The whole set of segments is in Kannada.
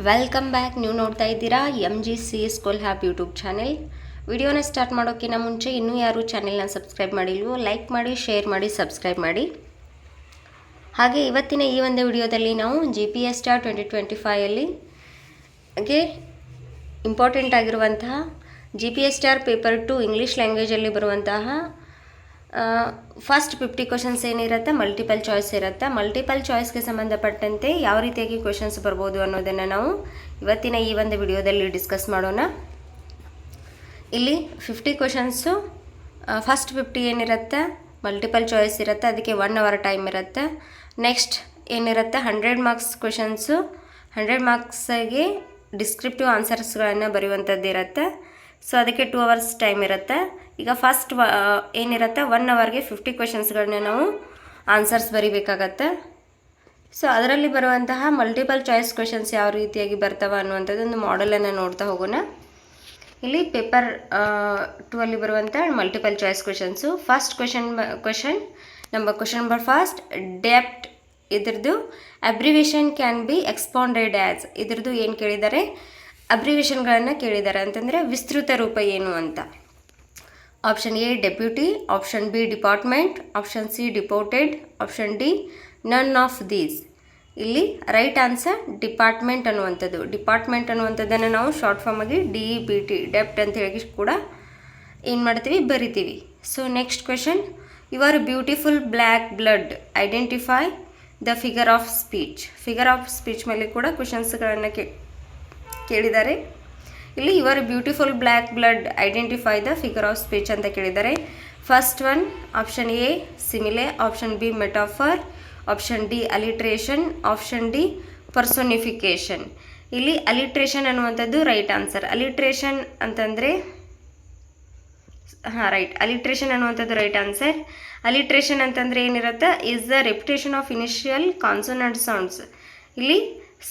Welcome back. ನೀವು ನೋಡ್ತಾ ಇದ್ದೀರಾ MGC school app YouTube channel. ವಿಡಿಯೋನ ಸ್ಟಾರ್ಟ್ ಮಾಡೋಕ್ಕಿಂತ ಮುಂಚೆ ಇನ್ನೂ ಯಾರು ಚಾನೆಲ್ನ ಸಬ್ಸ್ಕ್ರೈಬ್ ಮಾಡಿಲ್ವೋ ಲೈಕ್ ಮಾಡಿ, ಶೇರ್ ಮಾಡಿ, ಸಬ್ಸ್ಕ್ರೈಬ್ ಮಾಡಿ. ಹಾಗೆ ಇವತ್ತಿನ ಈ ಒಂದು ವಿಡಿಯೋದಲ್ಲಿ ನಾವು GPSTAR 2025 ಹಾಗೆ ಇಂಪಾರ್ಟೆಂಟ್ ಆಗಿರುವಂತಹ GPSTAR ಪೇಪರ್ 2 ಇಂಗ್ಲೀಷ್ ಲ್ಯಾಂಗ್ವೇಜಲ್ಲಿ ಬರುವಂತಹ ಫಸ್ಟ್ 50 ಕ್ವಶನ್ಸ್ ಏನಿರುತ್ತೆ ಮಲ್ಟಿಪಲ್ ಚಾಯ್ಸ್ ಇರುತ್ತೆ. ಮಲ್ಟಿಪಲ್ ಚಾಯ್ಸ್ಗೆ ಸಂಬಂಧಪಟ್ಟಂತೆ ಯಾವ ರೀತಿಯಾಗಿ ಕ್ವಶನ್ಸ್ ಬರ್ಬೋದು ಅನ್ನೋದನ್ನು ನಾವು ಇವತ್ತಿನ ಈ ಒಂದು ವಿಡಿಯೋದಲ್ಲಿ ಡಿಸ್ಕಸ್ ಮಾಡೋಣ. ಇಲ್ಲಿ 50 ಕ್ವಶನ್ಸು, ಫಸ್ಟ್ 50 ಏನಿರುತ್ತೆ ಮಲ್ಟಿಪಲ್ ಚಾಯ್ಸ್ ಇರುತ್ತೆ, ಅದಕ್ಕೆ 1 ಅವರ್ ಟೈಮ್ ಇರುತ್ತೆ. ನೆಕ್ಸ್ಟ್ ಏನಿರುತ್ತೆ 100 ಮಾರ್ಕ್ಸ್ ಕ್ವಶನ್ಸು, 100 ಮಾರ್ಕ್ಸಿಗೆ ಡಿಸ್ಕ್ರಿಪ್ಟಿವ್ ಆನ್ಸರ್ಸ್ಗಳನ್ನು ಬರೆಯುವಂಥದ್ದು ಇರುತ್ತೆ. ಸೊ ಅದಕ್ಕೆ 2 ಅವರ್ಸ್ ಟೈಮ್ ಇರುತ್ತೆ. ಈಗ ಫಸ್ಟ್ ಏನಿರುತ್ತೆ 1 ಅವರ್ಗೆ 50 ಕ್ವಶನ್ಸ್ಗಳನ್ನ ನಾವು ಆನ್ಸರ್ಸ್ ಬರಿಬೇಕಾಗತ್ತೆ. ಸೊ ಅದರಲ್ಲಿ ಬರುವಂತಹ ಮಲ್ಟಿಪಲ್ ಚಾಯ್ಸ್ ಕ್ವಶನ್ಸ್ ಯಾವ ರೀತಿಯಾಗಿ ಬರ್ತವೆ ಅನ್ನುವಂಥದ್ದು ಒಂದು ಮಾಡೆಲನ್ನು ನೋಡ್ತಾ ಹೋಗೋಣ. ಇಲ್ಲಿ ಪೇಪರ್ 2 ಬರುವಂಥ multiple choice questions. First question number first, dept ಇದ್ರದ್ದು abbreviation can be expanded as. ಇದ್ರದ್ದು ಏನು ಕೇಳಿದ್ದಾರೆ, ಅಬ್ರಿವೇಷನ್ಗಳನ್ನು ಕೇಳಿದ್ದಾರೆ, ಅಂತಂದರೆ ವಿಸ್ತೃತ ರೂಪ ಏನು ಅಂತ. Option a deputy, option b department, option c deported, option d none of these. ಇಲ್ಲಿ ರೈಟ್ ಆನ್ಸರ್ ಡಿಪಾರ್ಟ್ಮೆಂಟ್ ಅನ್ನುವಂಥದ್ದು. ಡಿಪಾರ್ಟ್ಮೆಂಟ್ ಅನ್ನುವಂಥದ್ದನ್ನು ನಾವು ಶಾರ್ಟ್ ಫಾರ್ಮಾಗಿ DBT ಡೆಪ್ಟ್ ಅಂತ ಹೇಳಿ ಕೂಡ ಏನು ಮಾಡ್ತೀವಿ, ಬರಿತೀವಿ. So next question, your beautiful black blood identify the figure of speech. Figure of speech ಮೇಲೆ ಕೂಡ ಕ್ವೆಶನ್ಸ್ಗಳನ್ನು ಕೇಳಿದ್ದಾರೆ. ಇಲ್ಲಿ your beautiful black blood identify the figure of speech ಅಂತ ಕೇಳಿದ್ದಾರೆ. First one option a simile, option b metaphor, option d alliteration, option d personification. ಇಲ್ಲಿ ಅಲಿಟ್ರೇಷನ್ ಅನ್ನುವಂಥದ್ದು ರೈಟ್ ಆನ್ಸರ್. ಅಲಿಟ್ರೇಷನ್ ಅಂತಂದರೆ ರೈಟ್, ಅಲಿಟ್ರೇಷನ್ ಅನ್ನುವಂಥದ್ದು ರೈಟ್ ಆನ್ಸರ್. ಅಲಿಟ್ರೇಷನ್ ಅಂತಂದರೆ ಏನಿರುತ್ತೆ, is the repetition of initial consonant sounds. ಇಲ್ಲಿ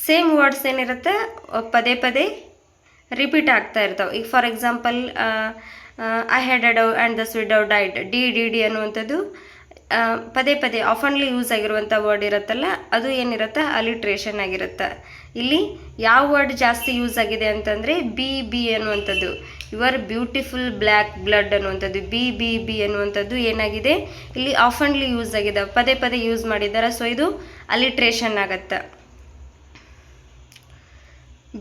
ಸೇಮ್ ವರ್ಡ್ಸ್ ಏನಿರುತ್ತೆ ಪದೇ ಪದೇ ರಿಪೀಟ್ ಆಗ್ತಾ ಇರ್ತಾವೆ. ಈಗ for example I had a Dove and the sweet Dove died, D ಅನ್ನುವಂಥದ್ದು ಪದೇ ಪದೇ ಆಫನ್ಲಿ ಯೂಸ್ ಆಗಿರುವಂಥ ವರ್ಡ್ ಇರುತ್ತಲ್ಲ, ಅದು ಏನಿರುತ್ತೆ ಅಲಿಟ್ರೇಷನ್ ಆಗಿರುತ್ತೆ. ಇಲ್ಲಿ ಯಾವ ವರ್ಡ್ ಜಾಸ್ತಿ ಯೂಸ್ ಆಗಿದೆ ಅಂತಂದರೆ ಬಿ ಅನ್ನುವಂಥದ್ದು. ಯುವರ್ ಬ್ಯೂಟಿಫುಲ್ ಬ್ಲ್ಯಾಕ್ ಬ್ಲಡ್ ಅನ್ನುವಂಥದ್ದು ಬಿ ಅನ್ನುವಂಥದ್ದು ಏನಾಗಿದೆ, ಇಲ್ಲಿ ಆಫನ್ಲಿ ಯೂಸ್ ಆಗಿದೆ, ಪದೇ ಪದೇ ಯೂಸ್ ಮಾಡಿದ್ದಾರೆ. ಸೊ ಇದು ಅಲಿಟ್ರೇಷನ್ ಆಗುತ್ತೆ.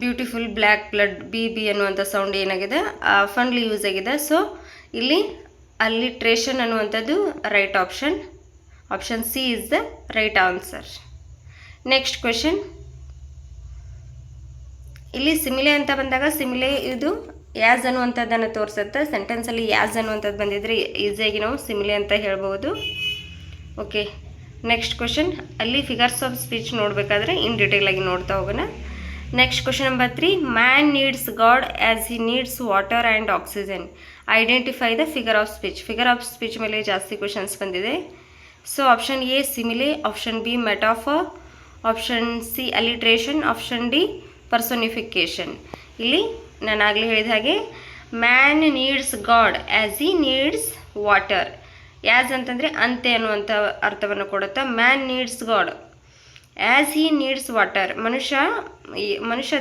ಬ್ಯೂಟಿಫುಲ್ ಬ್ಲ್ಯಾಕ್ ಬ್ಲಡ್ ಬಿ ಅನ್ನುವಂಥ ಸೌಂಡ್ ಏನಾಗಿದೆ ಆಫನ್ಲಿ ಯೂಸ್ ಆಗಿದೆ. ಸೊ ಇಲ್ಲಿ ಅಲಿಟ್ರೇಷನ್ ಅನ್ನುವಂಥದ್ದು right option. Option c is the right answer. Next question, ಇಲ್ಲಿ ಸಿಮಿಲೆ ಅಂತ ಬಂದಾಗ ಸಿಮಿಲೆ ಇದು ಯಾಸ್ ಅನ್ನುವಂಥದ್ದನ್ನು ತೋರಿಸುತ್ತೆ. ಸೆಂಟೆನ್ಸಲ್ಲಿ ಯಾಸ್ ಅನ್ನುವಂಥದ್ದು ಬಂದಿದ್ರೆ ಈಸಿಯಾಗಿ ನಾವು ಸಿಮಿಲೆ ಅಂತ ಹೇಳ್ಬೋದು. ಓಕೆ, ನೆಕ್ಸ್ಟ್ ಕ್ವೆಶನ್, ಅಲ್ಲಿ ಫಿಗರ್ಸ್ ಆಫ್ ಸ್ಪೀಚ್ ನೋಡಬೇಕಾದ್ರೆ ಇನ್ ಡೀಟೇಲ್ ಆಗಿ ನೋಡ್ತಾ ಹೋಗೋಣ. Next question number 3, man needs god as he needs water and oxygen, identify the figure of speech. Figure of speech ಮೇಲೆ ಜಾಸ್ತಿ ಕ್ವೆಶನ್ಸ್ ಬಂದಿದೆ. So option a simile, option b metaphor, option c alliteration, option d personification. ಇಲ್ಲಿ ನಾನು ಆಗಲೇ ಹೇಳಿದ ಹಾಗೆ man needs god as he needs water. As ಅಂತಂದರೆ ಅಂತೆ ಅನ್ನುವಂಥ ಅರ್ಥವನ್ನು ಕೊಡುತ್ತೆ. Man needs god as he needs water. ಮನುಷ್ಯ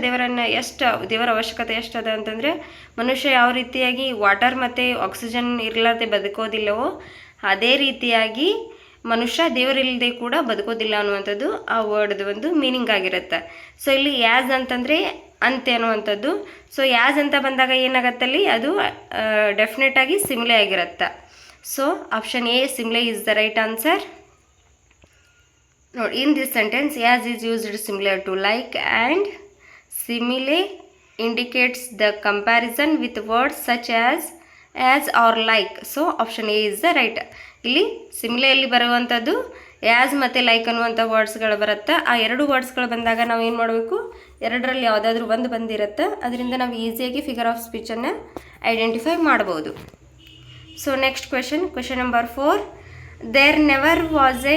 ದೇವರ ಅವಶ್ಯಕತೆ ಎಷ್ಟದ ಅಂತಂದರೆ, ಮನುಷ್ಯ ಯಾವ ರೀತಿಯಾಗಿ ವಾಟರ್ ಮತ್ತು ಆಕ್ಸಿಜನ್ ಇರಲಾರ್ದೆ ಬದುಕೋದಿಲ್ಲವೋ ಅದೇ ರೀತಿಯಾಗಿ ಮನುಷ್ಯ ದೇವರಿಲ್ಲದೆ ಕೂಡ ಬದುಕೋದಿಲ್ಲ ಅನ್ನುವಂಥದ್ದು ಆ ವರ್ಡ್ದು ಒಂದು ಮೀನಿಂಗ್ ಆಗಿರುತ್ತೆ. ಸೊ ಇಲ್ಲಿ ಯಾಸ್ ಅಂತಂದರೆ ಅಂತೆ ಅನ್ನುವಂಥದ್ದು. ಸೊ ಯಾಸ್ ಅಂತ ಬಂದಾಗ ಏನಾಗತ್ತಲ್ಲಿ ಅದು ಡೆಫಿನೆಟಾಗಿ ಸಿಮಿಲೆ ಆಗಿರುತ್ತೆ. So option a simile is the right answer. ನೋಡಿ, in this sentence as is used similar to like and simile indicates the comparison with words such as or like. So option a is the right. ಇಲ್ಲಿ ಸಿಮಿಲೆಯಲ್ಲಿ ಬರುವಂಥದ್ದು ಆ್ಯಸ್ ಮತ್ತು ಲೈಕ್ ಅನ್ನುವಂಥ ವರ್ಡ್ಸ್ಗಳು ಬರುತ್ತೆ. ಆ ಎರಡು ವರ್ಡ್ಸ್ಗಳು ಬಂದಾಗ ನಾವು ಏನು ಮಾಡಬೇಕು, ಎರಡರಲ್ಲಿ ಯಾವುದಾದ್ರೂ ಒಂದು ಬಂದಿರುತ್ತೆ, ಅದರಿಂದ ನಾವು ಈಸಿಯಾಗಿ ಫಿಗರ್ ಆಫ್ ಸ್ಪೀಚನ್ನು ಐಡೆಂಟಿಫೈ ಮಾಡ್ಬೋದು. So next question number 4, there never was a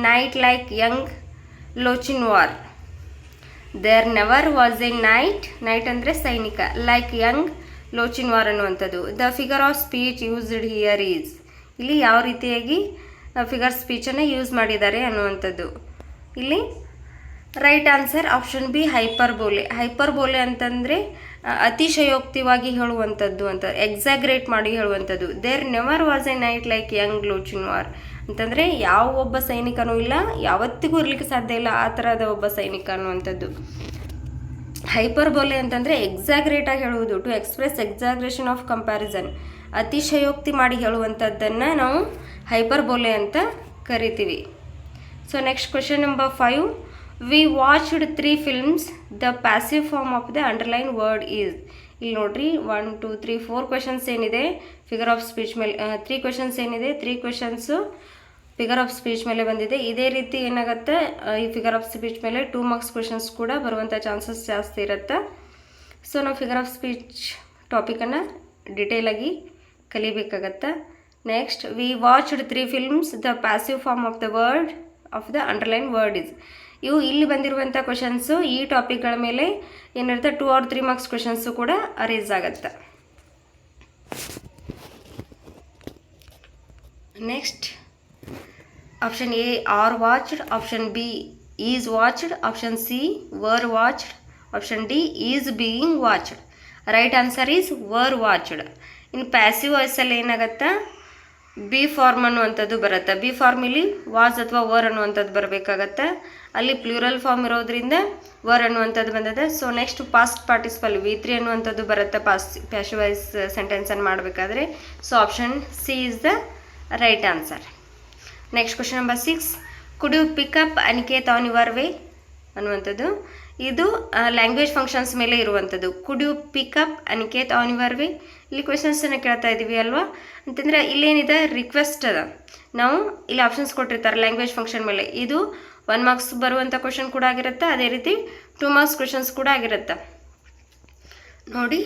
knight like young Lochinvar. There never was a knight ಅಂದರೆ ಸೈನಿಕ, ಲೈಕ್ ಯಂಗ್ ಲೋಚಿನ್ವಾರ್ ಅನ್ನುವಂಥದ್ದು. The figure of speech used here is. ಇಲ್ಲಿ ಯಾವ ರೀತಿಯಾಗಿ ಫಿಗರ್ ಸ್ಪೀಚನ್ನು ಯೂಸ್ ಮಾಡಿದ್ದಾರೆ ಅನ್ನುವಂಥದ್ದು. ಇಲ್ಲಿ right answer option b hyperbole. Hyperbole ಅಂತಂದರೆ ಅತಿಶಯೋಕ್ತಿವಾಗಿ ಹೇಳುವಂಥದ್ದು ಅಂತ, ಎಕ್ಸಾಗ್ರೇಟ್ ಮಾಡಿ ಹೇಳುವಂಥದ್ದು. There never was a knight like young ಲೋಚಿನ್ವಾರ್ ಅಂತಂದರೆ ಯಾವ ಒಬ್ಬ ಸೈನಿಕನೂ ಇಲ್ಲ, ಯಾವತ್ತಿಗೂ ಇರಲಿಕ್ಕೆ ಸಾಧ್ಯ ಇಲ್ಲ ಆ ಥರದ ಒಬ್ಬ ಸೈನಿಕ ಅನ್ನುವಂಥದ್ದು. ಹೈಪರ್ಬೋಲೆ ಅಂತಂದರೆ ಎಕ್ಸಾಗ್ರೇಟಾಗಿ ಹೇಳುವುದು, to express exaggeration of comparison, ಅತಿಶಯೋಕ್ತಿ ಮಾಡಿ ಹೇಳುವಂಥದ್ದನ್ನು ನಾವು ಹೈಪರ್ಬೋಲೆ ಅಂತ ಕರಿತೀವಿ. So next question number 5. We watched 3 films. The passive form of the underline word is. ಇಲ್ಲಿ ನೋಡ್ರಿ 1 2 3 4 ಕ್ವೆಶನ್ಸ್ ಏನಿದೆ ಫಿಗರ್ ಆಫ್ ಸ್ಪೀಚ್ ಮೇಲೆ, 3 ಕ್ವೆಶನ್ಸ್ ಏನಿದೆ 3 ಕ್ವೆಶನ್ಸು ಫಿಗರ್ ಆಫ್ ಸ್ಪೀಚ್ ಮೇಲೆ ಬಂದಿದೆ. ಇದೇ ರೀತಿ ಏನಾಗುತ್ತೆ ಈ ಫಿಗರ್ ಆಫ್ ಸ್ಪೀಚ್ ಮೇಲೆ 2 ಮಾರ್ಕ್ಸ್ ಕ್ವೆಶನ್ಸ್ ಕೂಡ ಬರುವಂಥ ಚಾನ್ಸಸ್ ಜಾಸ್ತಿ ಇರುತ್ತೆ. ಸೊ ನಾವು ಫಿಗರ್ ಆಫ್ ಸ್ಪೀಚ್ ಟಾಪಿಕನ್ನು ಡೀಟೇಲಾಗಿ ಕಲಿಬೇಕಾಗತ್ತೆ. Next, we watched 3 films. The passive form of the word of the underline word is. ಇವು ಇಲ್ಲಿ ಬಂದಿರುವಂಥ ಕ್ವೆಶನ್ಸು ಈ ಟಾಪಿಕ್ಗಳ ಮೇಲೆ ಏನಿರುತ್ತೆ 2 or 3 ಮಾರ್ಕ್ಸ್ ಕ್ವೆಶನ್ಸು ಕೂಡ ಅರೇಸ್ ಆಗುತ್ತೆ. Next, option A are watched, option B is watched, option C were watched, option D is being watched. Right answer is were watched. ಇನ್ನು ಪ್ಯಾಸಿವ್ ವಾಯ್ಸಲ್ಲಿ ಏನಾಗುತ್ತೆ ಬಿ ಫಾರ್ಮ್ ಅನ್ನುವಂಥದ್ದು ಬರುತ್ತೆ. ಬಿ ಫಾರ್ಮ್ ಇಲ್ಲಿ ವಾಸ್ ಅಥವಾ ವರ್ ಅನ್ನುವಂಥದ್ದು ಬರಬೇಕಾಗತ್ತೆ. ಅಲ್ಲಿ ಪ್ಲೂರಲ್ ಫಾರ್ಮ್ ಇರೋದ್ರಿಂದ ವರ್ ಅನ್ನುವಂಥದ್ದು ಬಂದಿದೆ. So next past participle V3 ಅನ್ನುವಂಥದ್ದು ಬರುತ್ತೆ ಪ್ಯಾಸಿವ್ ವಾಯ್ಸ್ ಸೆಂಟೆನ್ಸನ್ನು ಮಾಡಬೇಕಾದ್ರೆ. So option C is the right answer. Next question number 6. Could you pick up Aniket on your way ಅನ್ನುವಂಥದ್ದು. ಇದು ಲ್ಯಾಂಗ್ವೇಜ್ ಫಂಕ್ಷನ್ಸ್ ಮೇಲೆ ಇರುವಂಥದ್ದು. Could you pick up Aniket on your way. ಇಲ್ಲಿ ಕ್ವೆಶನ್ಸನ್ನು ಕೇಳ್ತಾ ಇದ್ದೀವಿ ಅಲ್ವಾ, ಅಂತಂದರೆ ಇಲ್ಲೇನಿದೆ ರಿಕ್ವೆಸ್ಟ್ ಅದ. ನಾವು ಇಲ್ಲಿ ಆಪ್ಷನ್ಸ್ ಕೊಟ್ಟಿರ್ತಾರೆ ಲ್ಯಾಂಗ್ವೇಜ್ ಫಂಕ್ಷನ್ ಮೇಲೆ. ಇದು 1 ಮಾರ್ಕ್ಸ್ ಬರುವಂಥ ಕ್ವೆಶನ್ ಕೂಡ ಆಗಿರುತ್ತೆ, ಅದೇ ರೀತಿ 2 ಮಾರ್ಕ್ಸ್ ಕ್ವೆಶನ್ಸ್ ಕೂಡ ಆಗಿರುತ್ತೆ. ನೋಡಿ,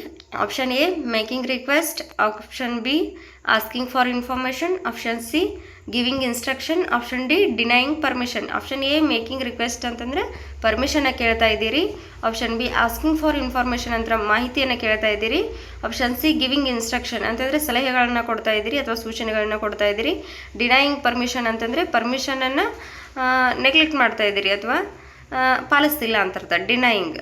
option A making request, option B asking for information, option C giving instruction, option D denying permission. Option A making request ಅಂತಂದರೆ ಪರ್ಮಿಷನ್ನ ಕೇಳ್ತಾ ಇದ್ದೀರಿ, option B asking for information ಅಂತ ಮಾಹಿತಿಯನ್ನು ಕೇಳ್ತಾ ಇದ್ದೀರಿ, ಆಪ್ಷನ್ ಸಿ ಗಿವಿಂಗ್ ಇನ್ಸ್ಟ್ರಕ್ಷನ್ ಅಂತಂದರೆ ಸಲಹೆಗಳನ್ನು ಕೊಡ್ತಾ ಇದ್ದೀರಿ ಅಥವಾ ಸೂಚನೆಗಳನ್ನು ಕೊಡ್ತಾ ಇದ್ದೀರಿ, ಡಿನೈಯಿಂಗ್ ಪರ್ಮಿಷನ್ ಅಂತಂದರೆ ಪರ್ಮಿಷನನ್ನು ನೆಗ್ಲೆಕ್ಟ್ ಮಾಡ್ತಾ ಇದ್ದೀರಿ ಅಥವಾ ಪಾಲಿಸ್ತಿಲ್ಲ ಅಂತರ್ಥ, ಡಿನೈಯಿಂಗ್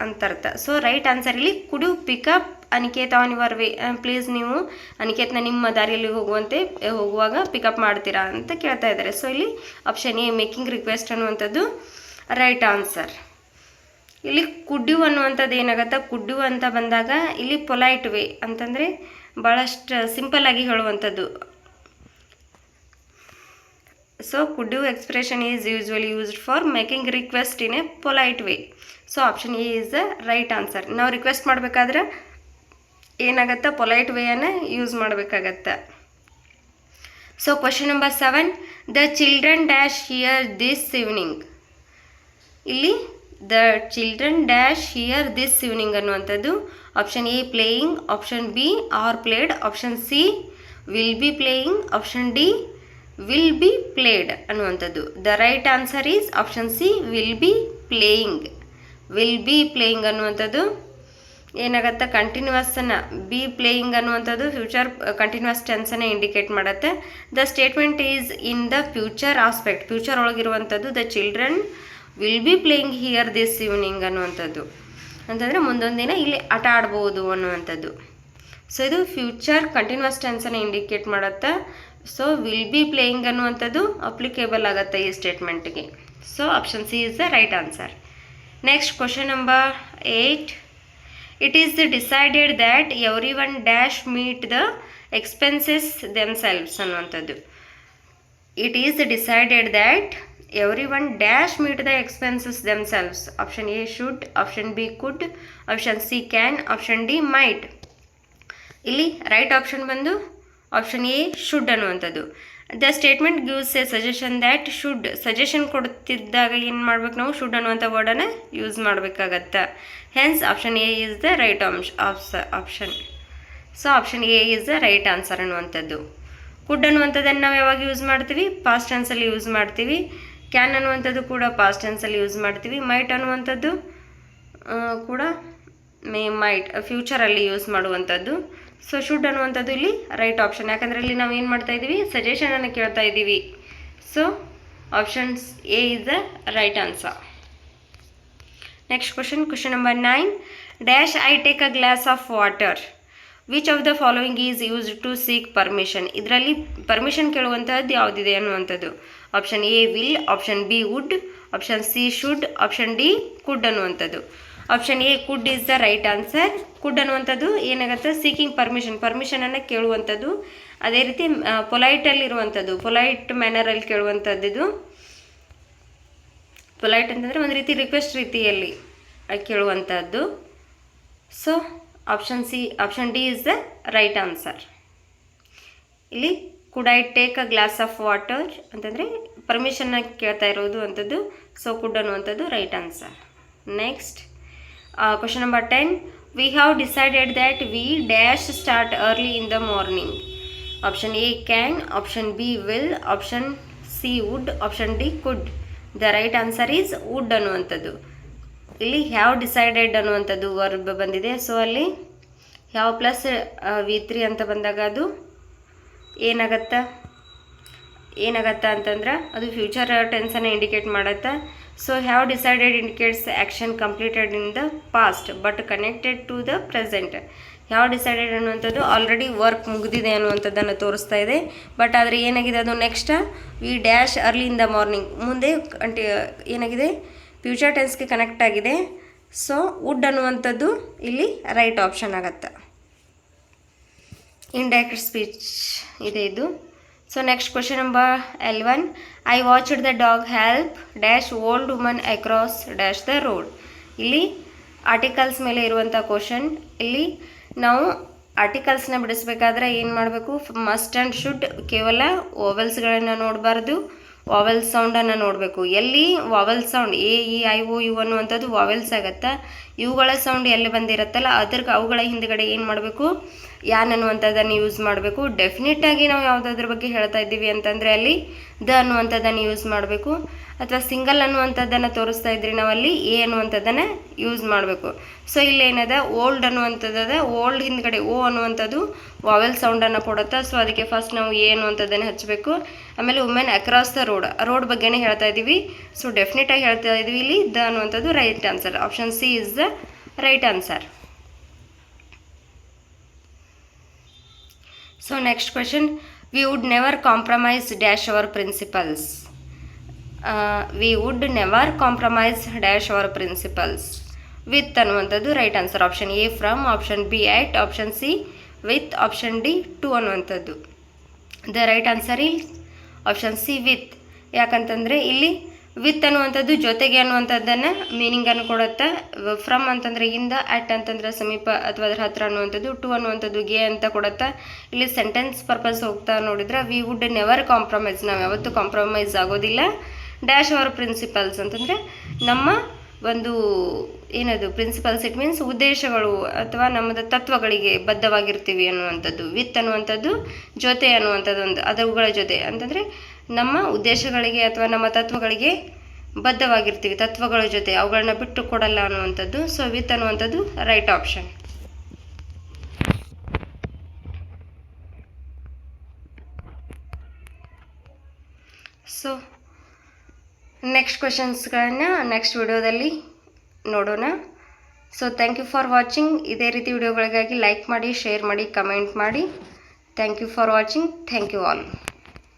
ಅಂತರ್ಥ. ಸೊ ರೈಟ್ ಆನ್ಸರ್ ಇಲ್ಲಿ could you pick up Aniket on your way. Please ನೀವು ಅನಿಕೇತ್ನ ನಿಮ್ಮ ದಾರಿಯಲ್ಲಿ ಹೋಗುವಾಗ ಪಿಕಪ್ ಮಾಡ್ತೀರಾ ಅಂತ ಕೇಳ್ತಾ ಇದ್ದಾರೆ. ಸೊ ಇಲ್ಲಿ ಆಪ್ಷನ್ ಎ ಮೇಕಿಂಗ್ ರಿಕ್ವೆಸ್ಟ್ ಅನ್ನುವಂಥದ್ದು ರೈಟ್ ಆನ್ಸರ್. ಇಲ್ಲಿ ಕುಡ್ ಯು ಅನ್ನುವಂಥದ್ದು ಏನಾಗುತ್ತೆ, ಕುಡ್ ಯು ಅಂತ ಬಂದಾಗ ಇಲ್ಲಿ ಪೊಲೈಟ್ ವೇ ಅಂತಂದರೆ ಭಾಳಷ್ಟು ಸಿಂಪಲ್ಲಾಗಿ ಹೇಳುವಂಥದ್ದು. So could you expression is usually used for making request in a polite way. So option a is the right answer. ನಾವು ರಿಕ್ವೆಸ್ಟ್ ಮಾಡಬೇಕಾದ್ರೆ ಏನಾಗುತ್ತೆ ಪೊಲೈಟ್ ವೇಯನ್ನು ಯೂಸ್ ಮಾಡಬೇಕಾಗತ್ತೆ. So question number 7. The children dash here this evening. ಇಲ್ಲಿ the children dash here this evening ಅನ್ನುವಂಥದ್ದು option a playing, option b are played, option c will be playing, option d will be played ಅನ್ನುವಂಥದ್ದು. The right answer is option c will be playing. Will be playing ಅನ್ನುವಂಥದ್ದು ಏನಾಗುತ್ತೆ ಕಂಟಿನ್ಯೂಸನ್ನು, ಬಿ ಪ್ಲೇಯಿಂಗ್ ಅನ್ನುವಂಥದ್ದು ಫ್ಯೂಚರ್ ಕಂಟಿನ್ಯೂಸ್ ಟೆನ್ಸನ್ನು ಇಂಡಿಕೇಟ್ ಮಾಡುತ್ತೆ. The statement is in the future aspect, future ಒಳಗಿರುವಂಥದ್ದು. The children will be playing here this evening ಅನ್ನುವಂಥದ್ದು ಅಂತಂದರೆ ಮುಂದೊಂದು ದಿನ ಇಲ್ಲಿ ಆಟ ಆಡ್ಬೋದು ಅನ್ನುವಂಥದ್ದು. ಸೊ ಇದು ಫ್ಯೂಚರ್ ಕಂಟಿನ್ಯೂಸ್ ಟೆನ್ಸನ್ನು ಇಂಡಿಕೇಟ್ ಮಾಡುತ್ತೆ. ಸೊ ವಿಲ್ ಬಿ ಪ್ಲೇಯಿಂಗ್ ಅನ್ನುವಂಥದ್ದು ಅಪ್ಲಿಕೇಬಲ್ ಆಗುತ್ತೆ ಈ ಸ್ಟೇಟ್ಮೆಂಟ್ಗೆ. So option c is the right answer. Next question number 8. It is decided that everyone dash meet the expenses themselves ಅನ್ನುವಂಥದ್ದು. It is decided that everyone dash meet the expenses themselves. Option a should, option b could, option c can, option d might. ಇಲ್ಲಿ ರೈಟ್ ಆಪ್ಷನ್ ಬಂದು ಆಪ್ಷನ್ ಎ ಶುಡ್ ಅನ್ನುವಂಥದ್ದು. The statement gives a suggestion that should, suggestion ಕೊಡ್ತಿದ್ದಾಗ ಏನು ಮಾಡ್ಬೇಕು ನಾವು ಶುಡ್ ಅನ್ನುವಂಥ ವರ್ಡನ್ನು ಯೂಸ್ ಮಾಡಬೇಕಾಗತ್ತೆ. Hence option a is the right option. So option a is the right answer ಅನ್ನುವಂಥದ್ದು. ಕುಡ್ ಅನ್ನುವಂಥದ್ದನ್ನು ನಾವು ಯಾವಾಗ ಯೂಸ್ ಮಾಡ್ತೀವಿ, ಪಾಸ್ಟ್ ಟೆನ್ಸಲ್ಲಿ ಯೂಸ್ ಮಾಡ್ತೀವಿ. ಕ್ಯಾನ್ ಅನ್ನುವಂಥದ್ದು ಕೂಡ ಪಾಸ್ಟ್ ಟೆನ್ಸಲ್ಲಿ ಯೂಸ್ ಮಾಡ್ತೀವಿ. ಮೈಟ್ ಅನ್ನುವಂಥದ್ದು ಕೂಡ ಮೈಟ್ ಫ್ಯೂಚರಲ್ಲಿ ಯೂಸ್ ಮಾಡುವಂಥದ್ದು. ಸೊ ಶುಡ್ ಅನ್ನುವಂಥದ್ದು ಇಲ್ಲಿ ರೈಟ್ ಆಪ್ಷನ್, ಯಾಕಂದರೆ ಇಲ್ಲಿ ನಾವು ಏನು ಮಾಡ್ತಾ ಇದ್ದೀವಿ ಸಜೆಷನನ್ನು ಕೇಳ್ತಾ ಇದ್ದೀವಿ. So options a is the right answer. Next question number 9. Dash I take a glass of water. Which of the following is used to seek permission. ಇದರಲ್ಲಿ ಪರ್ಮಿಷನ್ ಕೇಳುವಂಥದ್ದು ಯಾವುದಿದೆ ಅನ್ನುವಂಥದ್ದು. Option a will, option b would, option c should, option d could ಅನ್ನುವಂಥದ್ದು. Option a could is the right answer. Could ಅನ್ನುವಂಥದ್ದು ಏನಾಗುತ್ತೆ, ಸೀಕಿಂಗ್ ಪರ್ಮಿಷನನ್ನು ಕೇಳುವಂಥದ್ದು. ಅದೇ ರೀತಿ ಪೊಲೈಟಲ್ಲಿರುವಂಥದ್ದು, ಪೊಲೈಟ್ ಮ್ಯಾನರಲ್ಲಿ ಕೇಳುವಂಥದ್ದು. ಇದು ಪೊಲೈಟ್ ಅಂತಂದರೆ ಒಂದು ರೀತಿ ರಿಕ್ವೆಸ್ಟ್ ರೀತಿಯಲ್ಲಿ ಕೇಳುವಂಥದ್ದು. So option d is the right answer. ಇಲ್ಲಿ could I take a glass of water ಅಂತಂದರೆ ಪರ್ಮಿಷನ್ನ ಕೇಳ್ತಾ ಇರೋದು ಅಂಥದ್ದು. ಸೊ ಕುಡ್ ಅನ್ನುವಂಥದ್ದು right answer. Next question number 10. We have decided that we dash start early in the morning. Option a can, option b will, option c would, option d could. The right answer is would ಅನ್ನುವಂಥದ್ದು. ಇಲ್ಲಿ ಹ್ಯಾವ್ ಡಿಸೈಡೆಡ್ ಅನ್ನುವಂಥದ್ದು ವರ್ಬ್ ಬಂದಿದೆ. ಸೊ ಅಲ್ಲಿ ಹ್ಯಾವ್ ಪ್ಲಸ್ V3 ಅಂತ ಬಂದಾಗ ಅದು ಏನಾಗತ್ತಾ ಅಂತಂದ್ರೆ ಅದು ಫ್ಯೂಚರ್ ಟೆನ್ಸನ್ನು ಇಂಡಿಕೇಟ್ ಮಾಡುತ್ತಾ. So have decided indicates action completed in the past but connected to the present. Have decided ಅನ್ನುವಂಥದ್ದು ಆಲ್ರೆಡಿ ವರ್ಕ್ ಮುಗಿದಿದೆ ಅನ್ನುವಂಥದ್ದನ್ನು ತೋರಿಸ್ತಾ ಇದೆ. ಬಟ್ ಆದರೆ ಏನಾಗಿದೆ ಅದು next V dash early in the morning ಮುಂದೆ ಏನಾಗಿದೆ, ಫ್ಯೂಚರ್ ಟೆನ್ಸ್ಗೆ ಕನೆಕ್ಟ್ ಆಗಿದೆ. ಸೊ ವುಡ್ ಅನ್ನುವಂಥದ್ದು ಇಲ್ಲಿ ರೈಟ್ ಆಪ್ಷನ್ ಆಗತ್ತೆ. ಇಂಡೈರೆಕ್ಟ್ ಸ್ಪೀಚ್ ಇದೆ ಇದು. So next question number 11. I watched the dog help dash old woman across dash the road. ಇಲ್ಲಿ ಆರ್ಟಿಕಲ್ಸ್ ಮೇಲೆ ಇರುವಂಥ ಕ್ವಶನ್. ಇಲ್ಲಿ ನಾವು ಆರ್ಟಿಕಲ್ಸ್ನ ಬಿಡಿಸ್ಬೇಕಾದ್ರೆ ಏನು ಮಾಡಬೇಕು, ಮಸ್ಟ್ ಆ್ಯಂಡ್ ಶುಡ್ ಕೇವಲ ವಾವೆಲ್ಸ್ಗಳನ್ನು ನೋಡಬಾರ್ದು, ವಾವೆಲ್ ಸೌಂಡನ್ನು ನೋಡಬೇಕು. ಎಲ್ಲಿ vowel sound A E I O U ಅನ್ನುವಂಥದ್ದು ವಾವೆಲ್ಸ್ ಆಗುತ್ತಾ, ಇವುಗಳ ಸೌಂಡ್ ಎಲ್ಲಿ ಬಂದಿರುತ್ತಲ್ಲ ಅವುಗಳ ಹಿಂದ್ಗಡೆ ಏನು ಮಾಡಬೇಕು, ಯಾನ್ ಅನ್ನುವಂಥದ್ದನ್ನು ಯೂಸ್ ಮಾಡಬೇಕು. ಡೆಫಿನೆಟಾಗಿ ನಾವು ಯಾವುದಾದ್ರ ಬಗ್ಗೆ ಹೇಳ್ತಾ ಇದ್ದೀವಿ ಅಂತಂದರೆ ಅಲ್ಲಿ ದ ಅನ್ನುವಂಥದ್ದನ್ನು ಯೂಸ್ ಮಾಡಬೇಕು. ಅಥವಾ ಸಿಂಗಲ್ ಅನ್ನುವಂಥದ್ದನ್ನು ತೋರಿಸ್ತಾ ಇದ್ರಿ ನಾವಲ್ಲಿ ಎ ಅನ್ನುವಂಥದ್ದನ್ನು ಯೂಸ್ ಮಾಡಬೇಕು. ಸೊ ಇಲ್ಲೇನದ ಓಲ್ಡ್ ಅನ್ನುವಂಥದ್ದು, ಓಲ್ಡ್ ಹಿಂದ್ಗಡೆ ಓ ಅನ್ನುವಂಥದ್ದು ವಾವೆಲ್ ಸೌಂಡನ್ನು ಕೊಡುತ್ತಾ. ಸೊ ಅದಕ್ಕೆ ಫಸ್ಟ್ ನಾವು ಎ ಅನ್ನುವಂಥದ್ದನ್ನು ಹಚ್ಚಬೇಕು. ಆಮೇಲೆ ವುಮೆನ್ ಅಕ್ರಾಸ್ ದ ರೋಡ್ ಬಗ್ಗೆನೇ ಹೇಳ್ತಾ ಇದ್ದೀವಿ. ಸೊ ಡೆಫಿನೆಟಾಗಿ ಹೇಳ್ತಾ ಇದ್ದೀವಿ ಇಲ್ಲಿ ದ ಅನ್ನುವಂಥದ್ದು right answer. Option c is the right answer. So next question. We would never compromise dash our principles. We would never compromise dash our principles. With ಅನ್ನುವಂಥದ್ದು right answer. Option a from, option b at, option c with, option d to ಅನ್ನುವಂಥದ್ದು. The right answer is option c with. ಯಾಕಂತಂದರೆ ಇಲ್ಲಿ ವಿತ್ ಅನ್ನುವಂಥದ್ದು ಜೊತೆಗೆ ಅನ್ನುವಂಥದ್ದನ್ನು ಮೀನಿಂಗನ್ನು ಕೊಡುತ್ತೆ. ಫ್ರಮ್ ಅಂತಂದರೆ ಇಂದ, ಆ್ಯಟ್ ಅಂತಂದರೆ ಸಮೀಪ ಅಥವಾ ಅದರ ಹತ್ರ ಅನ್ನುವಂಥದ್ದು, ಟು ಅನ್ನುವಂಥದ್ದು ಗೆ ಅಂತ ಕೊಡುತ್ತೆ. ಇಲ್ಲಿ ಸೆಂಟೆನ್ಸ್ ಪರ್ಪಸ್ ಹೋಗ್ತಾ ನೋಡಿದ್ರೆ ವಿ ವುಡ್ ನೆವರ್ ಕಾಂಪ್ರಮೈಸ್, ನಾವು ಯಾವತ್ತೂ ಕಾಂಪ್ರಮೈಸ್ ಆಗೋದಿಲ್ಲ. ಡ್ಯಾಶ್ ಅವರ್ ಪ್ರಿನ್ಸಿಪಲ್ಸ್ ಅಂತಂದರೆ ನಮ್ಮ ಒಂದು ಏನದು ಪ್ರಿನ್ಸಿಪಲ್ಸ್, ಇಟ್ ಮೀನ್ಸ್ ಉದ್ದೇಶಗಳು ಅಥವಾ ನಮ್ಮದು ತತ್ವಗಳಿಗೆ ಬದ್ಧವಾಗಿರ್ತೀವಿ ಅನ್ನುವಂಥದ್ದು. ವಿತ್ ಅನ್ನುವಂಥದ್ದು ಜೊತೆ ಅನ್ನುವಂಥದ್ದು ಒಂದು ಅವುಗಳ ಜೊತೆ ಅಂತಂದರೆ ನಮ್ಮ ಉದ್ದೇಶಗಳಿಗೆ ಅಥವಾ ನಮ್ಮ ತತ್ವಗಳಿಗೆ ಬದ್ಧವಾಗಿರ್ತೀವಿ, ತತ್ವಗಳ ಜೊತೆ ಅವುಗಳನ್ನ ಬಿಟ್ಟು ಕೊಡಲ್ಲ ಅನ್ನುವಂಥದ್ದು. ಸೊ ವಿತ್ ಅನ್ನುವಂಥದ್ದು ರೈಟ್ ಆಪ್ಷನ್. ಸೊ ನೆಕ್ಸ್ಟ್ ಕ್ವೆಶನ್ಸ್ಗಳನ್ನ ನೆಕ್ಸ್ಟ್ ವಿಡಿಯೋದಲ್ಲಿ ನೋಡೋಣ. So thank you for watching. ಇದೇ ರೀತಿ ವಿಡಿಯೋಗಳಿಗಾಗಿ ಲೈಕ್ ಮಾಡಿ, ಶೇರ್ ಮಾಡಿ, ಕಮೆಂಟ್ ಮಾಡಿ. Thank you for watching. Thank you all.